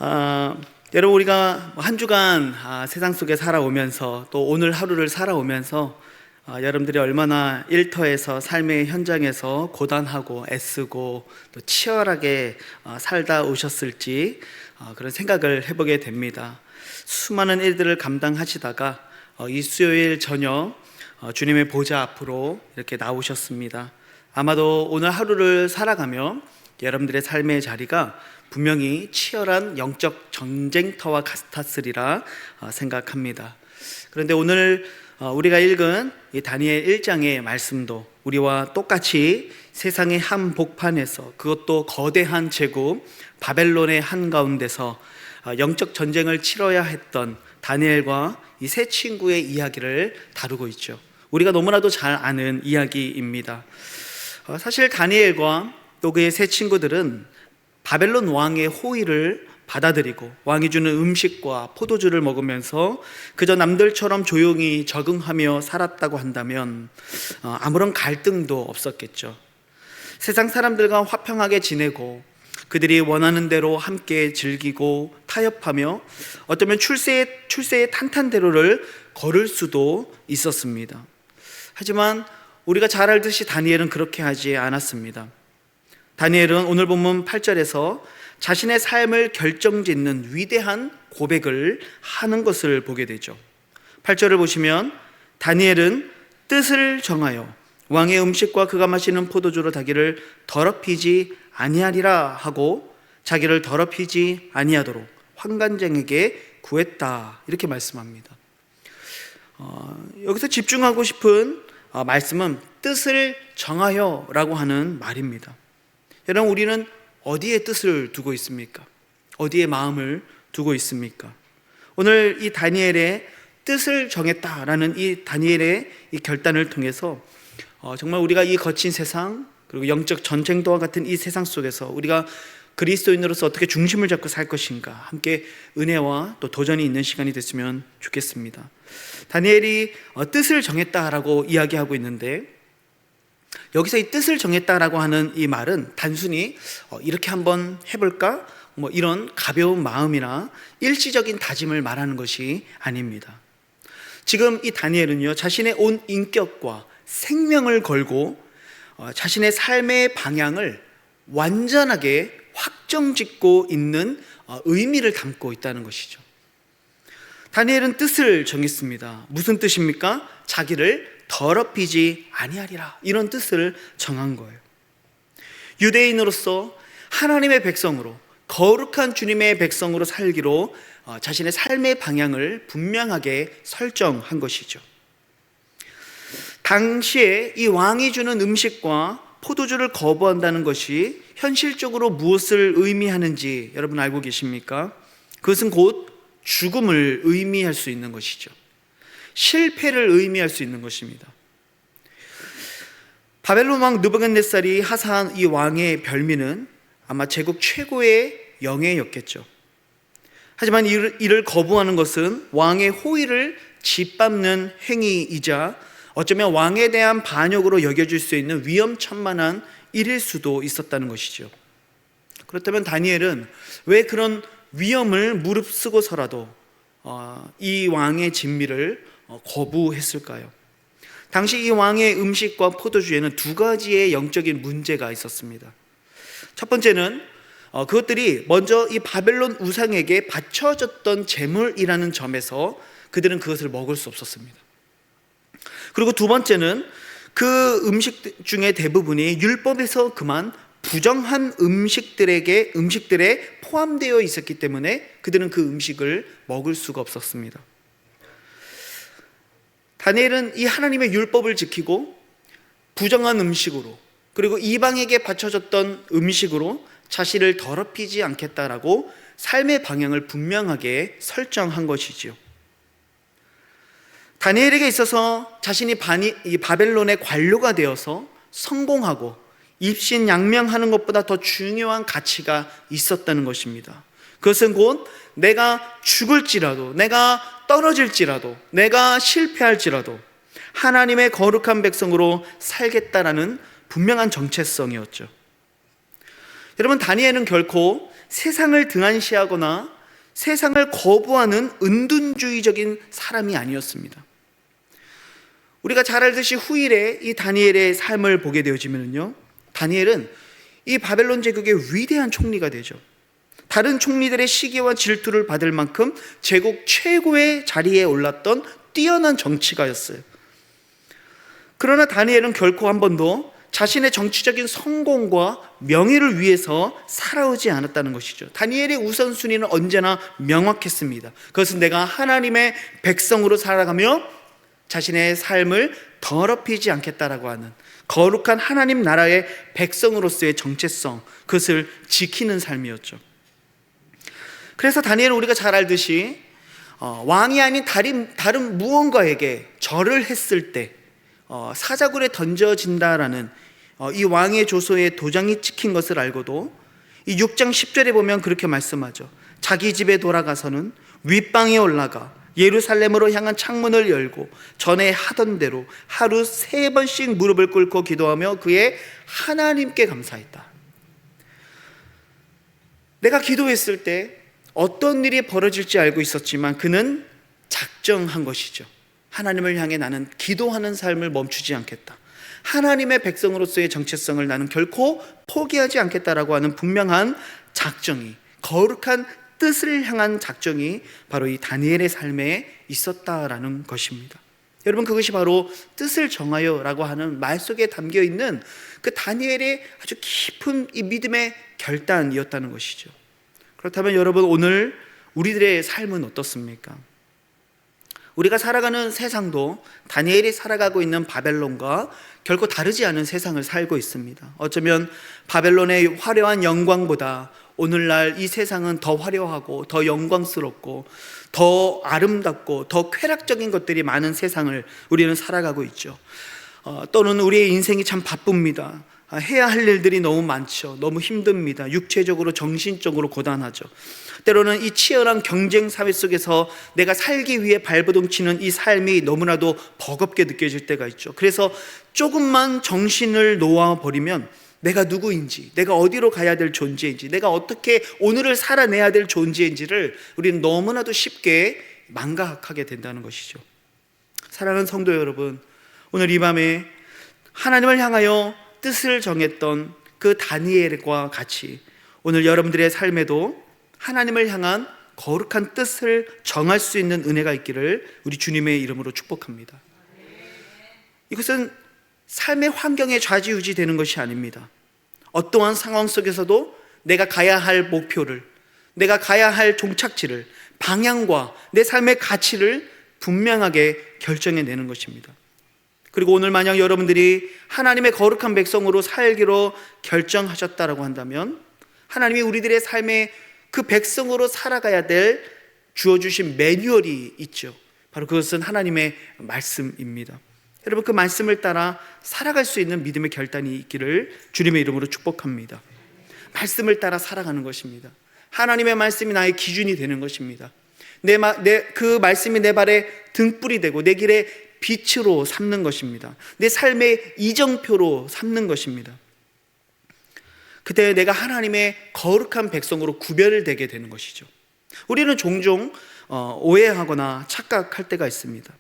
여러분, 우리가 한 주간 세상 속에 살아오면서 또 오늘 하루를 살아오면서 여러분들이 얼마나 일터에서 삶의 현장에서 고단하고 애쓰고 또 치열하게 살다 오셨을지 그런 생각을 해보게 됩니다. 수많은 일들을 감당하시다가 이 수요일 저녁 주님의 보좌 앞으로 이렇게 나오셨습니다. 아마도 오늘 하루를 살아가며 여러분들의 삶의 자리가 분명히 치열한 영적 전쟁터와 같았으리라 생각합니다. 그런데 오늘 우리가 읽은 이 다니엘 1장의 말씀도 우리와 똑같이 세상의 한복판에서, 그것도 거대한 제국 바벨론의 한가운데서 영적 전쟁을 치러야 했던 다니엘과 이 세 친구의 이야기를 다루고 있죠. 우리가 너무나도 잘 아는 이야기입니다. 사실 다니엘과 또 그의 세 친구들은 바벨론 왕의 호의를 받아들이고 왕이 주는 음식과 포도주를 먹으면서 그저 남들처럼 조용히 적응하며 살았다고 한다면 아무런 갈등도 없었겠죠. 세상 사람들과 화평하게 지내고 그들이 원하는 대로 함께 즐기고 타협하며 어쩌면 출세의 탄탄대로를 걸을 수도 있었습니다. 하지만 우리가 잘 알듯이 다니엘은 그렇게 하지 않았습니다. 다니엘은 오늘 본문 8절에서 자신의 삶을 결정짓는 위대한 고백을 하는 것을 보게 되죠. 8절을 보시면 다니엘은 뜻을 정하여 왕의 음식과 그가 마시는 포도주로 자기를 더럽히지 아니하리라 하고 자기를 더럽히지 아니하도록 환관장에게 구했다, 이렇게 말씀합니다. 여기서 집중하고 싶은 말씀은 뜻을 정하여 라고 하는 말입니다. 여러분, 우리는 어디에 뜻을 두고 있습니까? 어디에 마음을 두고 있습니까? 오늘 이 다니엘의 뜻을 정했다라는 이 다니엘의 이 결단을 통해서 정말 우리가 이 거친 세상, 그리고 영적 전쟁도와 같은 이 세상 속에서 우리가 그리스도인으로서 어떻게 중심을 잡고 살 것인가, 함께 은혜와 또 도전이 있는 시간이 됐으면 좋겠습니다. 다니엘이 뜻을 정했다라고 이야기하고 있는데, 여기서 이 뜻을 정했다라고 하는 이 말은 단순히 이렇게 한번 해볼까? 이런 가벼운 마음이나 일시적인 다짐을 말하는 것이 아닙니다. 지금 이 다니엘은요, 자신의 온 인격과 생명을 걸고 자신의 삶의 방향을 완전하게 확정짓고 있는 의미를 담고 있다는 것이죠. 다니엘은 뜻을 정했습니다. 무슨 뜻입니까? 자기를 더럽히지 아니하리라, 이런 뜻을 정한 거예요. 유대인으로서 하나님의 백성으로, 거룩한 주님의 백성으로 살기로 자신의 삶의 방향을 분명하게 설정한 것이죠. 당시에 이 왕이 주는 음식과 포도주를 거부한다는 것이 현실적으로 무엇을 의미하는지 여러분 알고 계십니까? 그것은 곧 죽음을 의미할 수 있는 것이죠. 실패를 의미할 수 있는 것입니다. 바벨론 왕 느부갓네살이 하사한 이 왕의 별미는 아마 제국 최고의 영예였겠죠. 하지만 이를 거부하는 것은 왕의 호의를 짓밟는 행위이자 어쩌면 왕에 대한 반역으로 여겨질 수 있는 위험천만한 일일 수도 있었다는 것이죠. 그렇다면 다니엘은 왜 그런 위험을 무릅쓰고서라도 이 왕의 진미를 거부했을까요? 당시 이 왕의 음식과 포도주에는 두 가지의 영적인 문제가 있었습니다. 첫 번째는 그것들이 먼저 이 바벨론 우상에게 바쳐졌던 제물이라는 점에서 그들은 그것을 먹을 수 없었습니다. 그리고 두 번째는 그 음식 중에 대부분이 율법에서 그만 부정한 음식들에 포함되어 있었기 때문에 그들은 그 음식을 먹을 수가 없었습니다. 다니엘은 이 하나님의 율법을 지키고 부정한 음식으로, 그리고 이방에게 바쳐졌던 음식으로 자신을 더럽히지 않겠다라고 삶의 방향을 분명하게 설정한 것이지요. 다니엘에게 있어서 자신이 이 바벨론의 관료가 되어서 성공하고 입신양명하는 것보다 더 중요한 가치가 있었다는 것입니다. 그것은 곧 내가 죽을지라도, 내가 떨어질지라도, 내가 실패할지라도 하나님의 거룩한 백성으로 살겠다라는 분명한 정체성이었죠. 여러분, 다니엘은 결코 세상을 등한시하거나 세상을 거부하는 은둔주의적인 사람이 아니었습니다. 우리가 잘 알듯이 후일에 이 다니엘의 삶을 보게 되어지면요, 다니엘은 이 바벨론 제국의 위대한 총리가 되죠. 다른 총리들의 시기와 질투를 받을 만큼 제국 최고의 자리에 올랐던 뛰어난 정치가였어요. 그러나 다니엘은 결코 한 번도 자신의 정치적인 성공과 명예를 위해서 살아오지 않았다는 것이죠. 다니엘의 우선순위는 언제나 명확했습니다. 그것은 내가 하나님의 백성으로 살아가며 자신의 삶을 더럽히지 않겠다라고 하는 거룩한 하나님 나라의 백성으로서의 정체성, 그것을 지키는 삶이었죠. 그래서 다니엘은 우리가 잘 알듯이 왕이 아닌 다른 무언가에게 절을 했을 때 사자굴에 던져진다라는 이 왕의 조서에 도장이 찍힌 것을 알고도 이 6장 10절에 보면 그렇게 말씀하죠. 자기 집에 돌아가서는 윗방에 올라가 예루살렘으로 향한 창문을 열고 전에 하던 대로 하루 3번씩 무릎을 꿇고 기도하며 그의 하나님께 감사했다. 내가 기도했을 때 어떤 일이 벌어질지 알고 있었지만 그는 작정한 것이죠. 하나님을 향해 나는 기도하는 삶을 멈추지 않겠다. 하나님의 백성으로서의 정체성을 나는 결코 포기하지 않겠다라고 하는 분명한 작정이, 거룩한 뜻을 향한 작정이 바로 이 다니엘의 삶에 있었다라는 것입니다. 여러분, 그것이 바로 뜻을 정하여라고 하는 말 속에 담겨 있는 그 다니엘의 아주 깊은 이 믿음의 결단이었다는 것이죠. 그렇다면 여러분, 오늘 우리들의 삶은 어떻습니까? 우리가 살아가는 세상도 다니엘이 살아가고 있는 바벨론과 결코 다르지 않은 세상을 살고 있습니다. 어쩌면 바벨론의 화려한 영광보다 오늘날 이 세상은 더 화려하고 더 영광스럽고 더 아름답고 더 쾌락적인 것들이 많은 세상을 우리는 살아가고 있죠. 또는 우리의 인생이 참 바쁩니다. 해야 할 일들이 너무 많죠. 너무 힘듭니다. 육체적으로 정신적으로 고단하죠. 때로는 이 치열한 경쟁 사회 속에서 내가 살기 위해 발버둥치는 이 삶이 너무나도 버겁게 느껴질 때가 있죠. 그래서 조금만 정신을 놓아버리면 내가 누구인지, 내가 어디로 가야 될 존재인지, 내가 어떻게 오늘을 살아내야 될 존재인지를 우리는 너무나도 쉽게 망각하게 된다는 것이죠. 사랑하는 성도 여러분, 오늘 이 밤에 하나님을 향하여 뜻을 정했던 그 다니엘과 같이 오늘 여러분들의 삶에도 하나님을 향한 거룩한 뜻을 정할 수 있는 은혜가 있기를 우리 주님의 이름으로 축복합니다. 이것은 삶의 환경에 좌지우지 되는 것이 아닙니다. 어떠한 상황 속에서도 내가 가야 할 목표를, 내가 가야 할 종착지를, 방향과 내 삶의 가치를 분명하게 결정해내는 것입니다. 그리고 오늘 만약 여러분들이 하나님의 거룩한 백성으로 살기로 결정하셨다라고 한다면 하나님이 우리들의 삶에 그 백성으로 살아가야 될 주어주신 매뉴얼이 있죠. 바로 그것은 하나님의 말씀입니다. 여러분, 그 말씀을 따라 살아갈 수 있는 믿음의 결단이 있기를 주님의 이름으로 축복합니다. 말씀을 따라 살아가는 것입니다. 하나님의 말씀이 나의 기준이 되는 것입니다. 그 말씀이 내 발에 등불이 되고 내 길에 빛으로 삼는 것입니다. 내 삶의 이정표로 삼는 것입니다. 그때 내가 하나님의 거룩한 백성으로 구별되게 되는 것이죠. 우리는 종종 오해하거나 착각할 때가 있습니다.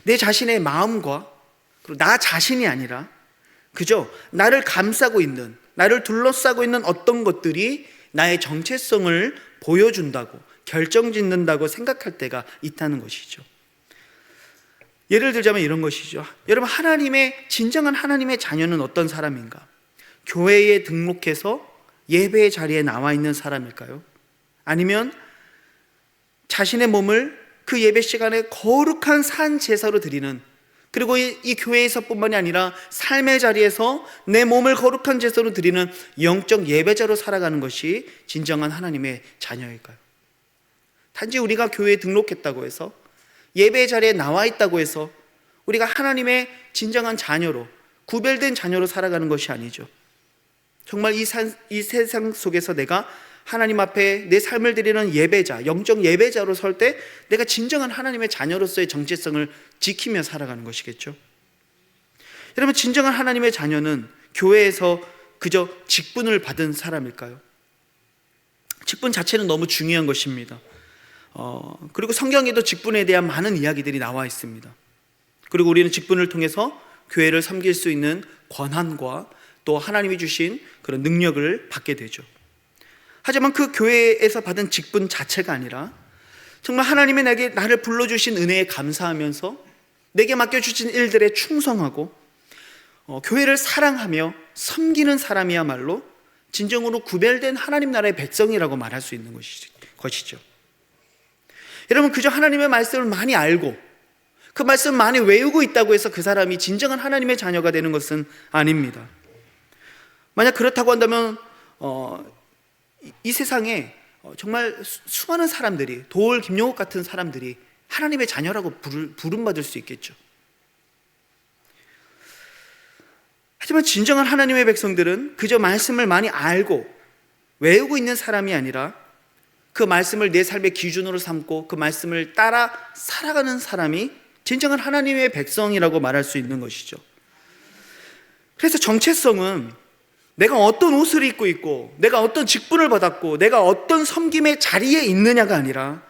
내 자신의 마음과 그리고 나 자신이 아니라 그저 나를 감싸고 있는, 나를 둘러싸고 있는 어떤 것들이 나의 정체성을 보여준다고, 결정짓는다고 생각할 때가 있다는 것이죠. 예를 들자면 이런 것이죠. 여러분, 진정한 하나님의 자녀는 어떤 사람인가? 교회에 등록해서 예배의 자리에 나와 있는 사람일까요? 아니면 자신의 몸을 그 예배 시간에 거룩한 산 제사로 드리는, 그리고 이 교회에서뿐만이 아니라 삶의 자리에서 내 몸을 거룩한 제사로 드리는 영적 예배자로 살아가는 것이 진정한 하나님의 자녀일까요? 단지 우리가 교회에 등록했다고 해서, 예배의 자리에 나와 있다고 해서 우리가 하나님의 진정한 자녀로, 구별된 자녀로 살아가는 것이 아니죠. 정말 이 세상 속에서 내가 하나님 앞에 내 삶을 드리는 예배자, 영적 예배자로 설 때 내가 진정한 하나님의 자녀로서의 정체성을 지키며 살아가는 것이겠죠. 여러분, 진정한 하나님의 자녀는 교회에서 그저 직분을 받은 사람일까요? 직분 자체는 너무 중요한 것입니다. 그리고 성경에도 직분에 대한 많은 이야기들이 나와 있습니다. 그리고 우리는 직분을 통해서 교회를 섬길 수 있는 권한과 또 하나님이 주신 그런 능력을 받게 되죠. 하지만 그 교회에서 받은 직분 자체가 아니라 정말 하나님이 나를 불러주신 은혜에 감사하면서 내게 맡겨주신 일들에 충성하고 교회를 사랑하며 섬기는 사람이야말로 진정으로 구별된 하나님 나라의 백성이라고 말할 수 있는 것이죠. 여러분, 그저 하나님의 말씀을 많이 알고 그 말씀을 많이 외우고 있다고 해서 그 사람이 진정한 하나님의 자녀가 되는 것은 아닙니다. 만약 그렇다고 한다면 이 세상에 정말 수많은 사람들이, 도올 김용옥 같은 사람들이 하나님의 자녀라고 부름받을 수 있겠죠. 하지만 진정한 하나님의 백성들은 그저 말씀을 많이 알고 외우고 있는 사람이 아니라 그 말씀을 내 삶의 기준으로 삼고 그 말씀을 따라 살아가는 사람이 진정한 하나님의 백성이라고 말할 수 있는 것이죠. 그래서 정체성은 내가 어떤 옷을 입고 있고 내가 어떤 직분을 받았고 내가 어떤 섬김의 자리에 있느냐가 아니라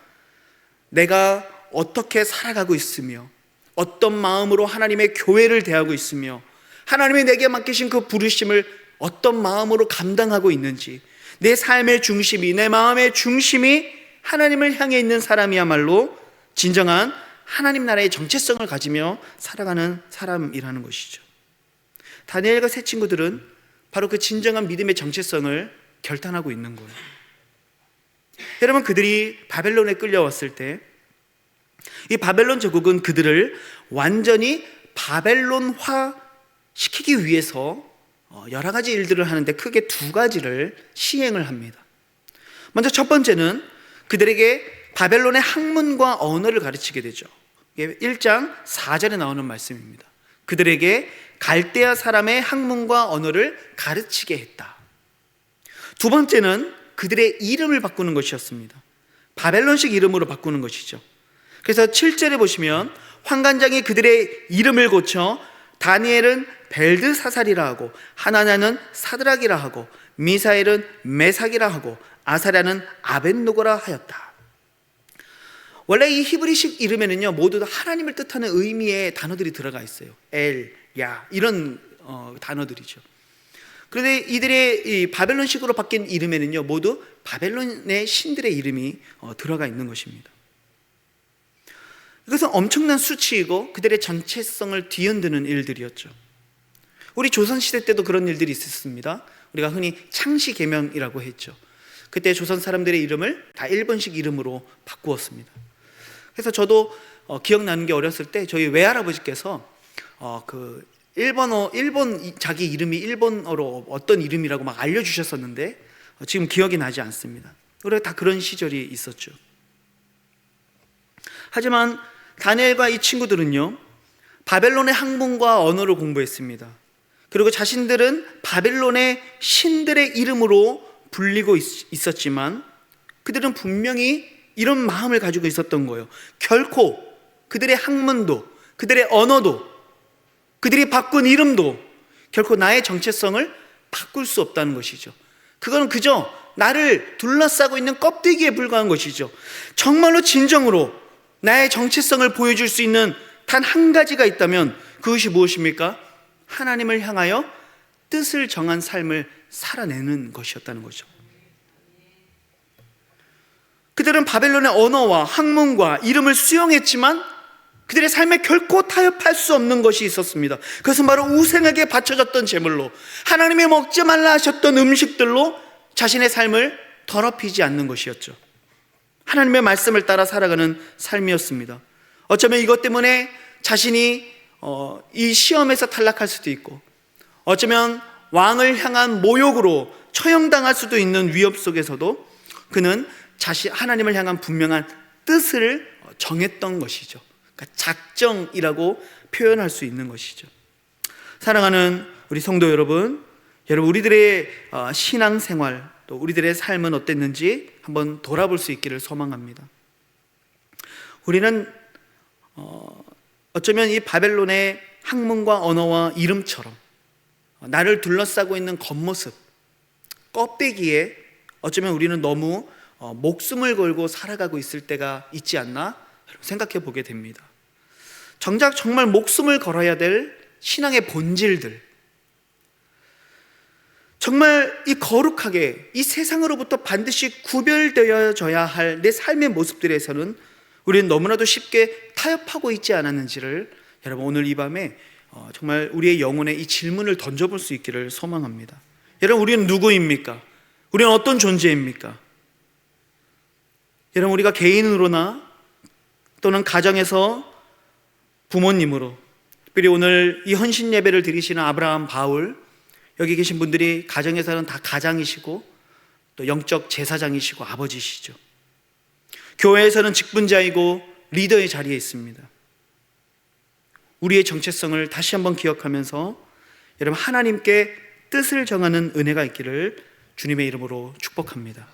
내가 어떻게 살아가고 있으며 어떤 마음으로 하나님의 교회를 대하고 있으며 하나님이 내게 맡기신 그 부르심을 어떤 마음으로 감당하고 있는지, 내 삶의 중심이, 내 마음의 중심이 하나님을 향해 있는 사람이야말로 진정한 하나님 나라의 정체성을 가지며 살아가는 사람이라는 것이죠. 다니엘과 세 친구들은 바로 그 진정한 믿음의 정체성을 결단하고 있는 거예요. 여러분, 그들이 바벨론에 끌려왔을 때 이 바벨론 제국은 그들을 완전히 바벨론화 시키기 위해서 여러 가지 일들을 하는데 크게 두 가지를 시행을 합니다. 먼저 첫 번째는 그들에게 바벨론의 학문과 언어를 가르치게 되죠. 1장 4절에 나오는 말씀입니다. 그들에게 갈대아 사람의 학문과 언어를 가르치게 했다. 두 번째는 그들의 이름을 바꾸는 것이었습니다. 바벨론식 이름으로 바꾸는 것이죠. 그래서 7절에 보시면 환관장이 그들의 이름을 고쳐 다니엘은 벨드사살이라 하고 하나냐는 사드락이라 하고 미사엘은 메삭이라 하고 아사랴는 아벳노고라 하였다. 원래 이 히브리식 이름에는요 모두 다 하나님을 뜻하는 의미의 단어들이 들어가 있어요. 엘, 야 이런 단어들이죠. 그런데 이들의 이 바벨론식으로 바뀐 이름에는요 모두 바벨론의 신들의 이름이 들어가 있는 것입니다. 이것은 엄청난 수치이고 그들의 전체성을 뒤흔드는 일들이었죠. 우리 조선시대 때도 그런 일들이 있었습니다. 우리가 흔히 창시개명이라고 했죠. 그때 조선 사람들의 이름을 다 일본식 이름으로 바꾸었습니다. 그래서 저도 기억나는 게 어렸을 때 저희 외할아버지께서 그 일본 자기 이름이 일본어로 어떤 이름이라고 막 알려주셨었는데 지금 기억이 나지 않습니다. 우리가 다 그런 시절이 있었죠. 하지만 다니엘과 이 친구들은요 바벨론의 학문과 언어를 공부했습니다. 그리고 자신들은 바벨론의 신들의 이름으로 불리고 있었지만 그들은 분명히 이런 마음을 가지고 있었던 거예요. 결코 그들의 학문도 그들의 언어도 그들이 바꾼 이름도 결코 나의 정체성을 바꿀 수 없다는 것이죠. 그건 그저 나를 둘러싸고 있는 껍데기에 불과한 것이죠. 정말로 진정으로 나의 정체성을 보여줄 수 있는 단 한 가지가 있다면 그것이 무엇입니까? 하나님을 향하여 뜻을 정한 삶을 살아내는 것이었다는 거죠. 그들은 바벨론의 언어와 학문과 이름을 수용했지만 그들의 삶에 결코 타협할 수 없는 것이 있었습니다. 그것은 바로 우상에게 바쳐졌던 제물로 하나님이 먹지 말라 하셨던 음식들로 자신의 삶을 더럽히지 않는 것이었죠. 하나님의 말씀을 따라 살아가는 삶이었습니다. 어쩌면 이것 때문에 자신이 이 시험에서 탈락할 수도 있고 어쩌면 왕을 향한 모욕으로 처형당할 수도 있는 위협 속에서도 그는 하나님을 향한 분명한 뜻을 정했던 것이죠. 그러니까 작정이라고 표현할 수 있는 것이죠. 사랑하는 우리 성도 여러분, 우리들의 신앙생활 또 우리들의 삶은 어땠는지 한번 돌아볼 수 있기를 소망합니다. 우리는 어쩌면 이 바벨론의 학문과 언어와 이름처럼 나를 둘러싸고 있는 겉모습, 껍데기에 어쩌면 우리는 너무 목숨을 걸고 살아가고 있을 때가 있지 않나 생각해 보게 됩니다. 정작 정말 목숨을 걸어야 될 신앙의 본질들, 정말 이 거룩하게 이 세상으로부터 반드시 구별되어져야 할 내 삶의 모습들에서는 우리는 너무나도 쉽게 타협하고 있지 않았는지를 여러분 오늘 이 밤에 정말 우리의 영혼에 이 질문을 던져볼 수 있기를 소망합니다. 여러분, 우리는 누구입니까? 우리는 어떤 존재입니까? 여러분, 우리가 개인으로나 또는 가정에서 부모님으로, 특별히 오늘 이 헌신 예배를 드리시는 아브라함, 바울, 여기 계신 분들이 가정에서는 다 가장이시고 또 영적 제사장이시고 아버지시죠. 교회에서는 직분자이고 리더의 자리에 있습니다. 우리의 정체성을 다시 한번 기억하면서 여러분, 하나님께 뜻을 정하는 은혜가 있기를 주님의 이름으로 축복합니다.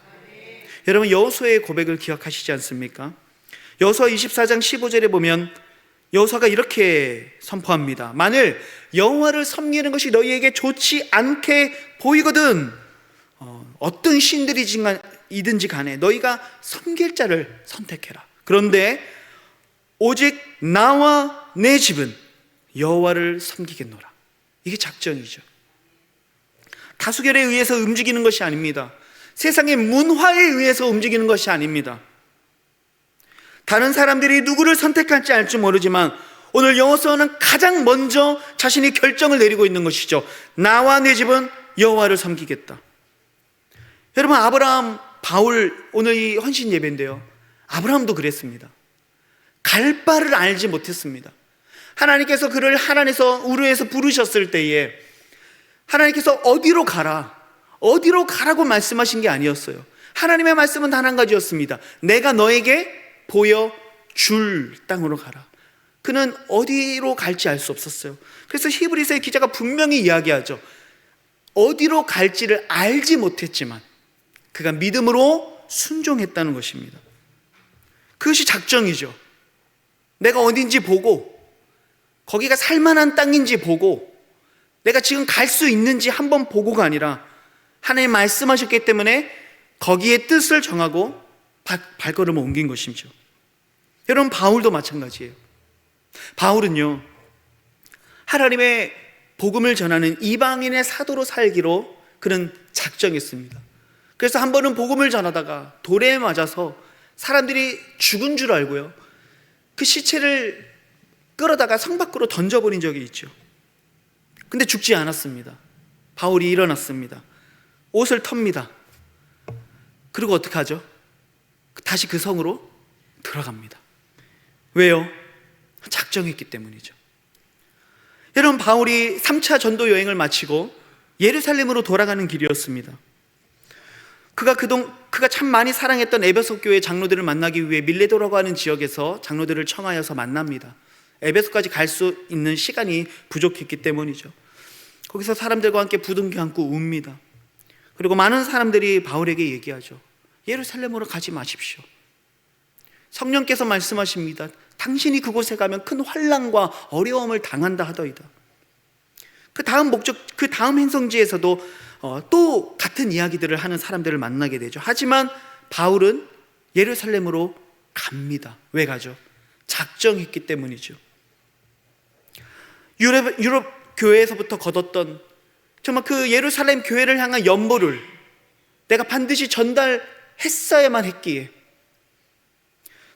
여러분, 여호수아의 고백을 기억하시지 않습니까? 여호수아 24장 15절에 보면 여호수아가 이렇게 선포합니다. 만일 여호와를 섬기는 것이 너희에게 좋지 않게 보이거든 어떤 신들이든지 간에 너희가 섬길 자를 선택해라. 그런데 오직 나와 내 집은 여호와를 섬기겠노라. 이게 작정이죠. 다수결에 의해서 움직이는 것이 아닙니다. 세상의 문화에 의해서 움직이는 것이 아닙니다. 다른 사람들이 누구를 선택할지 알지 모르지만 오늘 여호수아는 가장 먼저 자신이 결정을 내리고 있는 것이죠. 나와 내 집은 여호와를 섬기겠다. 여러분, 아브라함, 바울, 오늘 이 헌신 예배인데요, 아브라함도 그랬습니다. 갈 바를 알지 못했습니다. 하나님께서 그를 하란에서 우르에서 부르셨을 때에 하나님께서 어디로 가라고 말씀하신 게 아니었어요. 하나님의 말씀은 단 한 가지였습니다. 내가 너에게 보여줄 땅으로 가라. 그는 어디로 갈지 알 수 없었어요. 그래서 히브리서의 기자가 분명히 이야기하죠. 어디로 갈지를 알지 못했지만 그가 믿음으로 순종했다는 것입니다. 그것이 작정이죠. 내가 어딘지 보고 거기가 살만한 땅인지 보고 내가 지금 갈 수 있는지 한번 보고가 아니라 하나님 말씀하셨기 때문에 거기에 뜻을 정하고 발걸음을 옮긴 것이죠. 여러분, 바울도 마찬가지예요. 바울은요, 하나님의 복음을 전하는 이방인의 사도로 살기로 그는 작정했습니다. 그래서 한 번은 복음을 전하다가 돌에 맞아서 사람들이 죽은 줄 알고요, 그 시체를 끌어다가 성 밖으로 던져버린 적이 있죠. 근데 죽지 않았습니다. 바울이 일어났습니다. 옷을 텁니다. 그리고 어떻게 하죠? 다시 그 성으로 들어갑니다. 왜요? 작정했기 때문이죠. 여러분, 바울이 3차 전도 여행을 마치고 예루살렘으로 돌아가는 길이었습니다. 그가 참 많이 사랑했던 에베소 교회 장로들을 만나기 위해 밀레도라고 하는 지역에서 장로들을 청하여서 만납니다. 에베소까지 갈 수 있는 시간이 부족했기 때문이죠. 거기서 사람들과 함께 부둥켜 안고 웁니다. 그리고 많은 사람들이 바울에게 얘기하죠. 예루살렘으로 가지 마십시오. 성령께서 말씀하십니다. 당신이 그곳에 가면 큰 환난과 어려움을 당한다 하더이다. 그 다음 행성지에서도 또 같은 이야기들을 하는 사람들을 만나게 되죠. 하지만 바울은 예루살렘으로 갑니다. 왜 가죠? 작정했기 때문이죠. 유럽 교회에서부터 거뒀던 정말 그 예루살렘 교회를 향한 연보를 내가 반드시 전달했어야만 했기에,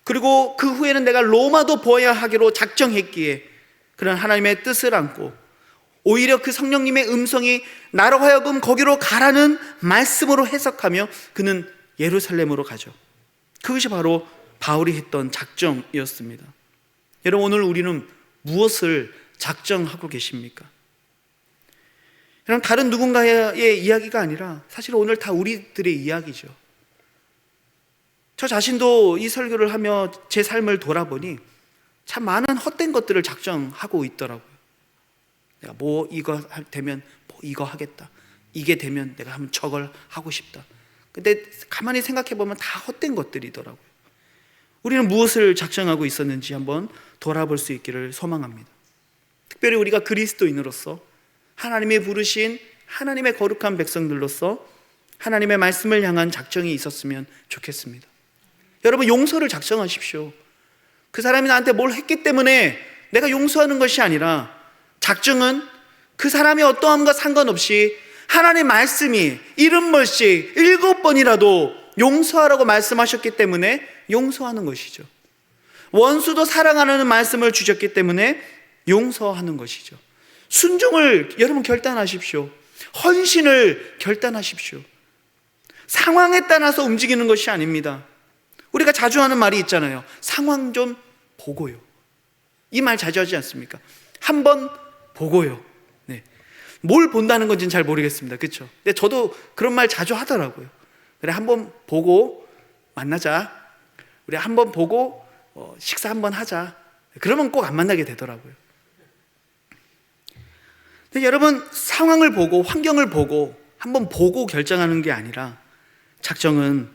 그리고 그 후에는 내가 로마도 보아야 하기로 작정했기에 그런 하나님의 뜻을 안고 오히려 그 성령님의 음성이 나로 하여금 거기로 가라는 말씀으로 해석하며 그는 예루살렘으로 가죠. 그것이 바로 바울이 했던 작정이었습니다. 여러분, 오늘 우리는 무엇을 작정하고 계십니까? 여러분, 다른 누군가의 이야기가 아니라 사실 오늘 다 우리들의 이야기죠. 저 자신도 이 설교를 하며 제 삶을 돌아보니 참 많은 헛된 것들을 작정하고 있더라고요. 내가 이거 되면 이거 하겠다. 이게 되면 내가 한번 저걸 하고 싶다. 근데 가만히 생각해 보면 다 헛된 것들이더라고요. 우리는 무엇을 작정하고 있었는지 한번 돌아볼 수 있기를 소망합니다. 특별히 우리가 그리스도인으로서 하나님의 부르신 하나님의 거룩한 백성들로서 하나님의 말씀을 향한 작정이 있었으면 좋겠습니다. 여러분, 용서를 작정하십시오. 그 사람이 나한테 뭘 했기 때문에 내가 용서하는 것이 아니라, 작정은 그 사람이 어떠함과 상관없이 하나님의 말씀이 70번씩 7번이라도 용서하라고 말씀하셨기 때문에 용서하는 것이죠. 원수도 사랑하는 말씀을 주셨기 때문에 용서하는 것이죠. 순종을 여러분 결단하십시오. 헌신을 결단하십시오. 상황에 따라서 움직이는 것이 아닙니다. 우리가 자주 하는 말이 있잖아요. 상황 좀 보고요. 이 말 자주 하지 않습니까? 한번 보고요. 네. 뭘 본다는 건지는 잘 모르겠습니다. 그렇죠? 근데 저도 그런 말 자주 하더라고요. 그래, 한번 보고 만나자. 우리 한번 보고 식사 한번 하자. 그러면 꼭 안 만나게 되더라고요. 근데 여러분, 상황을 보고 환경을 보고 한번 보고 결정하는 게 아니라, 작정은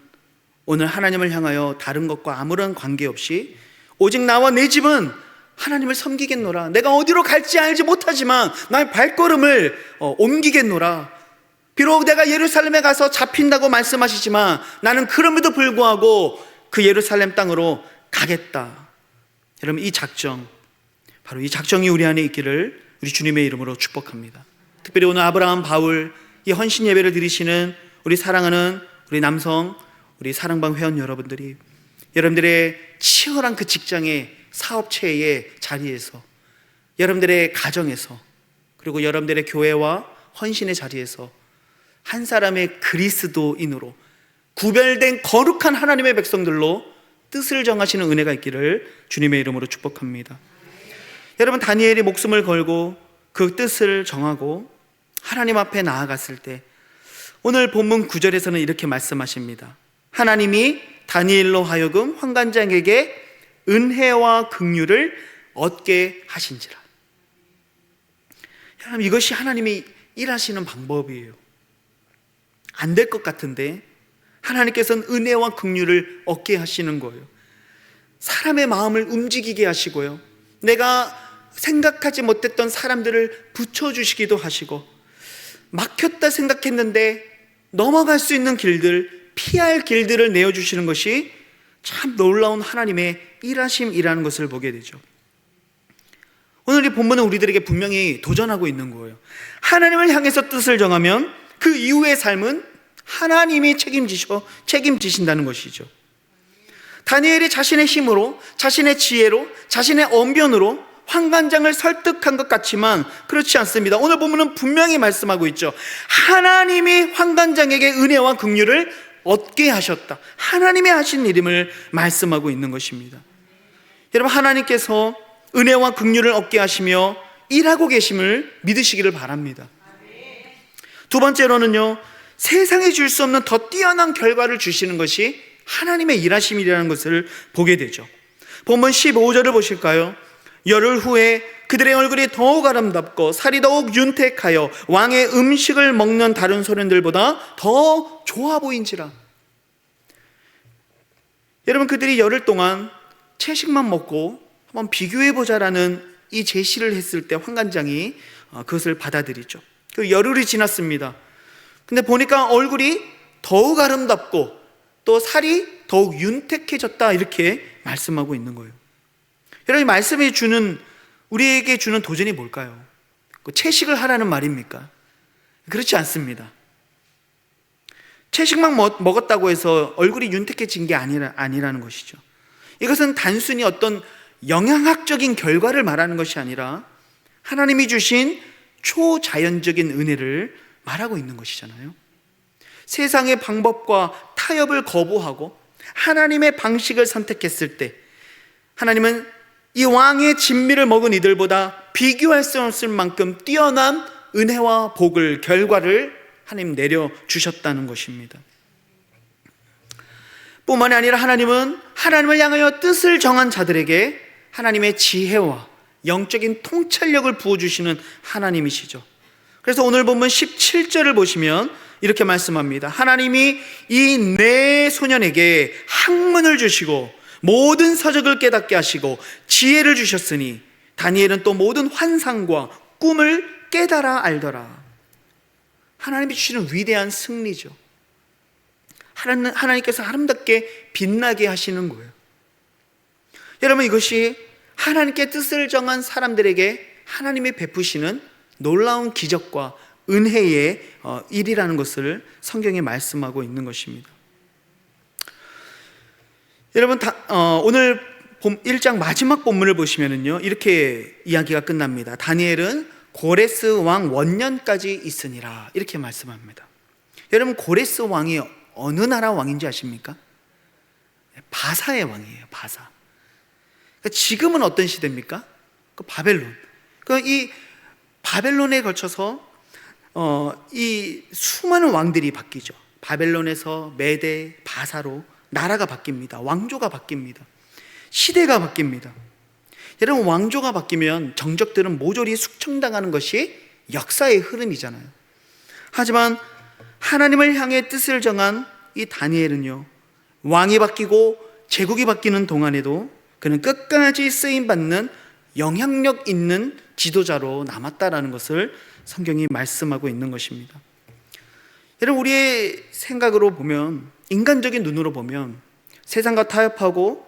오늘 하나님을 향하여 다른 것과 아무런 관계없이 오직 나와 내 집은 하나님을 섬기겠노라. 내가 어디로 갈지 알지 못하지만 나의 발걸음을 옮기겠노라. 비록 내가 예루살렘에 가서 잡힌다고 말씀하시지만 나는 그럼에도 불구하고 그 예루살렘 땅으로 가겠다. 여러분, 이 작정, 바로 이 작정이 우리 안에 있기를 우리 주님의 이름으로 축복합니다. 특별히 오늘 아브라함, 바울, 이 헌신 예배를 드리시는 우리 사랑하는 우리 남성, 우리 사랑방 회원 여러분들이 여러분들의 치열한 그 직장의 사업체의 자리에서, 여러분들의 가정에서, 그리고 여러분들의 교회와 헌신의 자리에서 한 사람의 그리스도인으로 구별된 거룩한 하나님의 백성들로 뜻을 정하시는 은혜가 있기를 주님의 이름으로 축복합니다. 여러분, 다니엘이 목숨을 걸고 그 뜻을 정하고 하나님 앞에 나아갔을 때 오늘 본문 9절에서는 이렇게 말씀하십니다. 하나님이 다니엘로 하여금 환관장에게 은혜와 긍휼을 얻게 하신지라. 여러분, 이것이 하나님이 일하시는 방법이에요. 안 될 것 같은데 하나님께서는 은혜와 긍휼을 얻게 하시는 거예요. 사람의 마음을 움직이게 하시고요, 내가 생각하지 못했던 사람들을 붙여주시기도 하시고, 막혔다 생각했는데 넘어갈 수 있는 길들, 피할 길들을 내어주시는 것이 참 놀라운 하나님의 일하심이라는 것을 보게 되죠. 오늘 이 본문은 우리들에게 분명히 도전하고 있는 거예요. 하나님을 향해서 뜻을 정하면 그 이후의 삶은 하나님이 책임지신다는 것이죠. 다니엘이 자신의 힘으로, 자신의 지혜로, 자신의 언변으로 환관장을 설득한 것 같지만 그렇지 않습니다. 오늘 본문은 분명히 말씀하고 있죠. 하나님이 환관장에게 은혜와 긍휼을 얻게 하셨다. 하나님이 하신 일임을 말씀하고 있는 것입니다. 여러분, 하나님께서 은혜와 긍휼을 얻게 하시며 일하고 계심을 믿으시기를 바랍니다. 두 번째로는요, 세상에 줄 수 없는 더 뛰어난 결과를 주시는 것이 하나님의 일하심이라는 것을 보게 되죠. 본문 15절을 보실까요? 열흘 후에 그들의 얼굴이 더욱 아름답고 살이 더욱 윤택하여 왕의 음식을 먹는 다른 소년들보다 더 좋아 보인지라. 여러분, 그들이 열흘 동안 채식만 먹고 한번 비교해보자라는 이 제시를 했을 때 환관장이 그것을 받아들이죠. 그 열흘이 지났습니다. 근데 보니까 얼굴이 더욱 아름답고 또 살이 더욱 윤택해졌다, 이렇게 말씀하고 있는 거예요. 여러분, 이 말씀이 우리에게 주는 도전이 뭘까요? 채식을 하라는 말입니까? 그렇지 않습니다. 채식만 먹었다고 해서 얼굴이 윤택해진 게 아니라는 것이죠. 이것은 단순히 어떤 영양학적인 결과를 말하는 것이 아니라 하나님이 주신 초자연적인 은혜를 말하고 있는 것이잖아요. 세상의 방법과 타협을 거부하고 하나님의 방식을 선택했을 때 하나님은 이 왕의 진미를 먹은 이들보다 비교할 수 없을 만큼 뛰어난 은혜와 복을, 결과를 하나님 내려주셨다는 것입니다. 뿐만이 아니라 하나님은 하나님을 향하여 뜻을 정한 자들에게 하나님의 지혜와 영적인 통찰력을 부어주시는 하나님이시죠. 그래서 오늘 본문 17절을 보시면 이렇게 말씀합니다. 하나님이 이 네 소년에게 학문을 주시고 모든 서적을 깨닫게 하시고 지혜를 주셨으니 다니엘은 또 모든 환상과 꿈을 깨달아 알더라. 하나님이 주시는 위대한 승리죠. 하나님께서 아름답게 빛나게 하시는 거예요. 여러분, 이것이 하나님께 뜻을 정한 사람들에게 하나님이 베푸시는 놀라운 기적과 은혜의 일이라는 것을 성경에 말씀하고 있는 것입니다. 여러분, 오늘 1장 마지막 본문을 보시면은요, 이렇게 이야기가 끝납니다. 다니엘은 고레스 왕 원년까지 있으니라, 이렇게 말씀합니다. 여러분, 고레스 왕이 어느 나라 왕인지 아십니까? 바사의 왕이에요. 바사. 지금은 어떤 시대입니까? 바벨론. 이 바벨론에 걸쳐서 이 수많은 왕들이 바뀌죠. 바벨론에서 메대, 바사로 나라가 바뀝니다. 왕조가 바뀝니다. 시대가 바뀝니다. 여러분, 왕조가 바뀌면 정적들은 모조리 숙청당하는 것이 역사의 흐름이잖아요. 하지만 하나님을 향해 뜻을 정한 이 다니엘은요, 왕이 바뀌고 제국이 바뀌는 동안에도 그는 끝까지 쓰임받는 영향력 있는 지도자로 남았다라는 것을 성경이 말씀하고 있는 것입니다. 여러분, 우리의 생각으로 보면, 인간적인 눈으로 보면 세상과 타협하고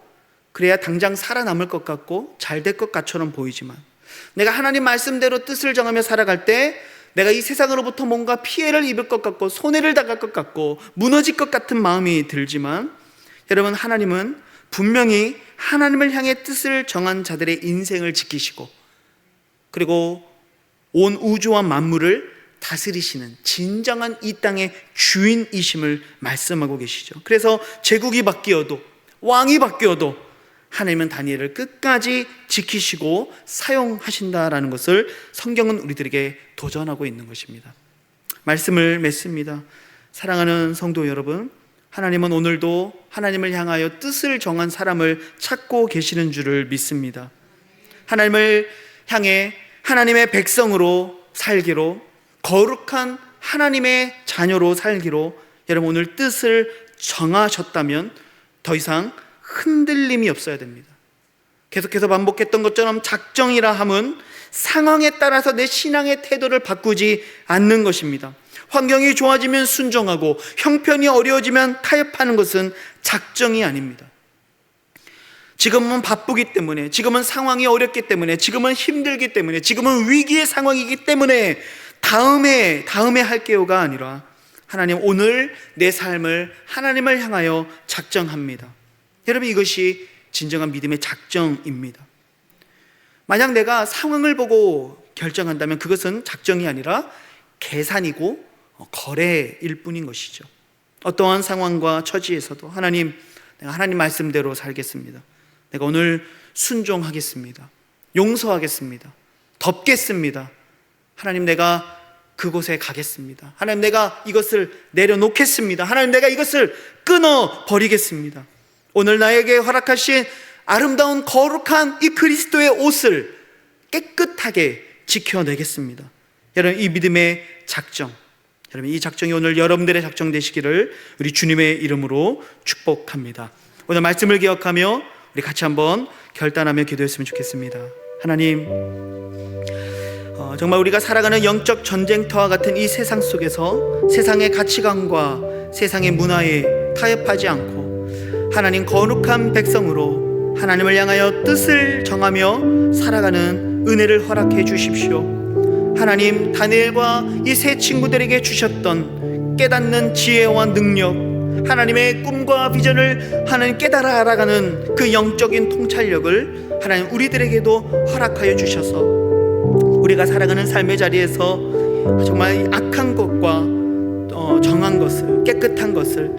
그래야 당장 살아남을 것 같고 잘 될 것 같처럼 보이지만, 내가 하나님 말씀대로 뜻을 정하며 살아갈 때 내가 이 세상으로부터 뭔가 피해를 입을 것 같고 손해를 당할 것 같고 무너질 것 같은 마음이 들지만, 여러분, 하나님은 분명히 하나님을 향해 뜻을 정한 자들의 인생을 지키시고 그리고 온 우주와 만물을 다스리시는 진정한 이 땅의 주인이심을 말씀하고 계시죠. 그래서 제국이 바뀌어도, 왕이 바뀌어도 하나님은 다니엘을 끝까지 지키시고 사용하신다라는 것을 성경은 우리들에게 도전하고 있는 것입니다. 말씀을 맺습니다. 사랑하는 성도 여러분, 하나님은 오늘도 하나님을 향하여 뜻을 정한 사람을 찾고 계시는 줄을 믿습니다. 하나님을 향해 하나님의 백성으로 살기로, 거룩한 하나님의 자녀로 살기로 여러분 오늘 뜻을 정하셨다면 더 이상 흔들림이 없어야 됩니다. 계속해서 반복했던 것처럼 작정이라 함은 상황에 따라서 내 신앙의 태도를 바꾸지 않는 것입니다. 환경이 좋아지면 순종하고 형편이 어려워지면 타협하는 것은 작정이 아닙니다. 지금은 바쁘기 때문에, 지금은 상황이 어렵기 때문에, 지금은 힘들기 때문에, 지금은 위기의 상황이기 때문에 다음에 할게요가 아니라, 하나님, 오늘 내 삶을 하나님을 향하여 작정합니다. 여러분, 이것이 진정한 믿음의 작정입니다. 만약 내가 상황을 보고 결정한다면 그것은 작정이 아니라 계산이고 거래일 뿐인 것이죠. 어떠한 상황과 처지에서도 하나님, 내가 하나님 말씀대로 살겠습니다. 내가 오늘 순종하겠습니다. 용서하겠습니다. 덮겠습니다. 하나님, 내가 그곳에 가겠습니다. 하나님, 내가 이것을 내려놓겠습니다. 하나님, 내가 이것을 끊어버리겠습니다. 오늘 나에게 허락하신 아름다운 거룩한 이 그리스도의 옷을 깨끗하게 지켜내겠습니다. 여러분, 이 믿음의 작정, 여러분, 이 작정이 오늘 여러분들의 작정 되시기를 우리 주님의 이름으로 축복합니다. 오늘 말씀을 기억하며 우리 같이 한번 결단하며 기도했으면 좋겠습니다. 하나님, 정말 우리가 살아가는 영적 전쟁터와 같은 이 세상 속에서 세상의 가치관과 세상의 문화에 타협하지 않고 하나님 거룩한 백성으로 하나님을 향하여 뜻을 정하며 살아가는 은혜를 허락해 주십시오. 하나님, 다니엘과 이 세 친구들에게 주셨던 깨닫는 지혜와 능력, 하나님의 꿈과 비전을 하나님 깨달아 알아가는 그 영적인 통찰력을 하나님 우리들에게도 허락하여 주셔서 우리가 살아가는 삶의 자리에서 정말 악한 것과 정한 것을, 깨끗한 것을,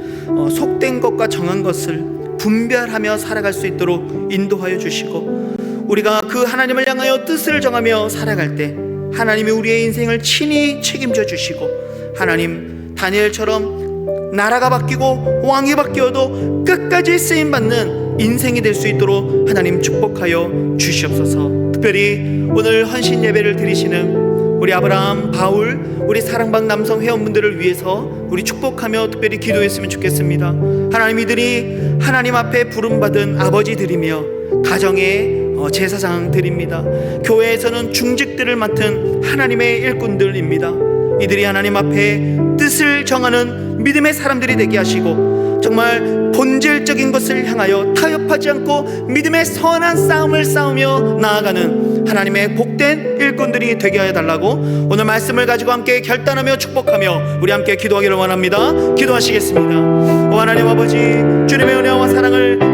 속된 것과 정한 것을 분별하며 살아갈 수 있도록 인도하여 주시고, 우리가 그 하나님을 향하여 뜻을 정하며 살아갈 때 하나님이 우리의 인생을 친히 책임져 주시고, 하나님, 다니엘처럼 나라가 바뀌고 왕이 바뀌어도 끝까지 쓰임받는 인생이 될 수 있도록 하나님 축복하여 주시옵소서. 특별히 오늘 헌신 예배를 드리시는 우리 아브라함, 바울, 우리 사랑방 남성 회원분들을 위해서 우리 축복하며 특별히 기도했으면 좋겠습니다. 하나님, 이들이 하나님 앞에 부름받은 아버지들이며 가정의 제사장들입니다. 교회에서는 중직들을 맡은 하나님의 일꾼들입니다. 이들이 하나님 앞에 뜻을 정하는 믿음의 사람들이 되게 하시고 정말 본질적인 것을 향하여 타협하지 않고 믿음의 선한 싸움을 싸우며 나아가는 하나님의 복된 일꾼들이 되게 하여 달라고 오늘 말씀을 가지고 함께 결단하며 축복하며 우리 함께 기도하기를 원합니다. 기도하시겠습니다. 오 하나님 아버지, 주님의 은혜와 사랑을